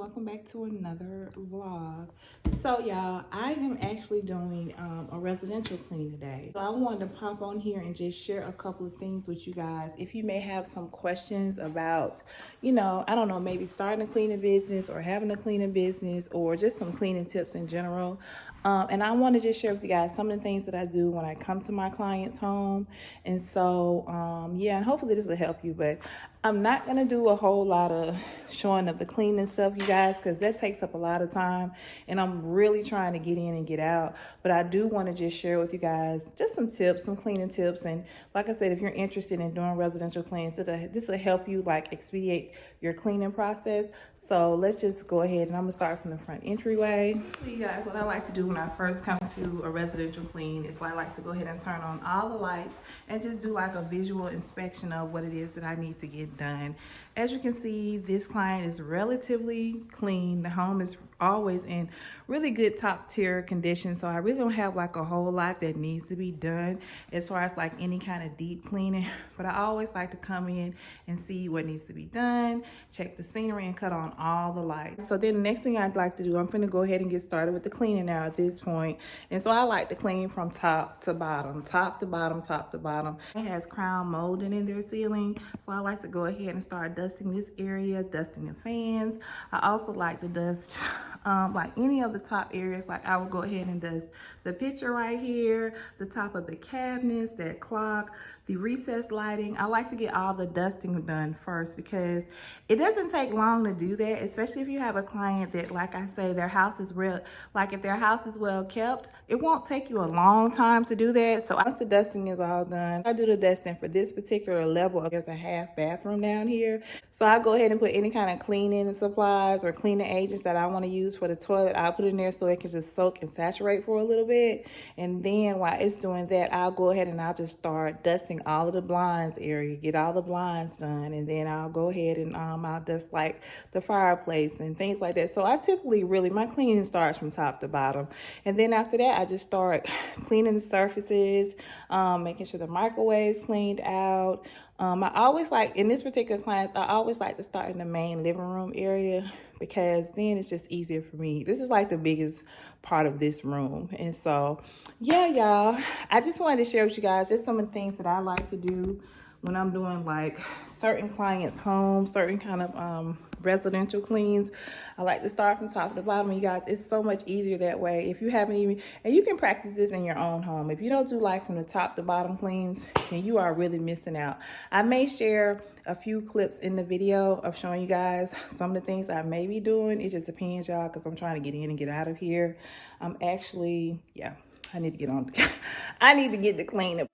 welcome back to another vlog. So y'all, I am actually doing a residential clean today. So I wanted to pop on here and just share a couple of things with you guys. If you may have some questions about, I don't know, maybe starting a cleaning business or having a cleaning business or just some cleaning tips in general. And I want to just share with you guys some of the things that I do when I come to my client's home. And so, yeah, and hopefully this will help you, but I'm not going to do a whole lot of showing of the cleaning stuff, you guys, because that takes up a lot of time and I'm really trying to get in and get out. But I do want to just share with you guys just some tips, some cleaning tips. And like I said, if you're interested in doing residential cleans, this will help you like expedite your cleaning process. So let's just go ahead and I'm gonna start from the front entryway. So you guys, what I like to do when I first come to a residential clean is I like to go ahead and turn on all the lights and just do like a visual inspection of what it is that I need to get done. As you can see, this client is relatively clean. The home is always in really good top tier condition, so I really don't have like a whole lot that needs to be done as far as like any kind of deep cleaning, but I always like to come in and see what needs to be done, check the scenery, and cut on all the lights. So then the next thing I'd like to do, I'm gonna go ahead and get started with the cleaning now at this point. And so I like to clean from top to bottom, top to bottom, top to bottom. It has crown molding in their ceiling, so I like to go ahead and start dusting this area, dusting the fans. I also like to dust like any of the top areas. Like I will go ahead and dust the picture right here, the top of the cabinets, that clock, the recessed lighting. I like to get all the dusting done first because it doesn't take long to do that, especially if you have a client that, like I say, their house is real, like if their house is well kept, it won't take you a long time to do that. So once the dusting is all done, I do the dusting for this particular level. There's a half bathroom down here. So I go ahead and put any kind of cleaning supplies or cleaning agents that I want to use for the toilet. I'll put in there so it can just soak and saturate for a little bit. And then while it's doing that, I'll go ahead and I'll just start dusting all of the blinds area, get all the blinds done. And then I'll go ahead and I'll dust like the fireplace and things like that. So I typically my cleaning starts from top to bottom. And then after that, I just start cleaning the surfaces, making sure the microwave's cleaned out. I always like, in this particular class, I always like to start in the main living room area because then it's just easier for me. This is like the biggest part of this room. And so, yeah, y'all, I just wanted to share with you guys just some of the things that I like to do when I'm doing like certain clients' homes, certain kind of residential cleans. I like to start from top to bottom. You guys, it's so much easier that way. If you haven't even, and you can practice this in your own home. If you don't do like from the top to bottom cleans, then you are really missing out. I may share a few clips in the video of showing you guys some of the things I may be doing. It just depends, y'all, because I'm trying to get in and get out of here. I'm actually, yeah, I need to get on. I need to get the cleanup.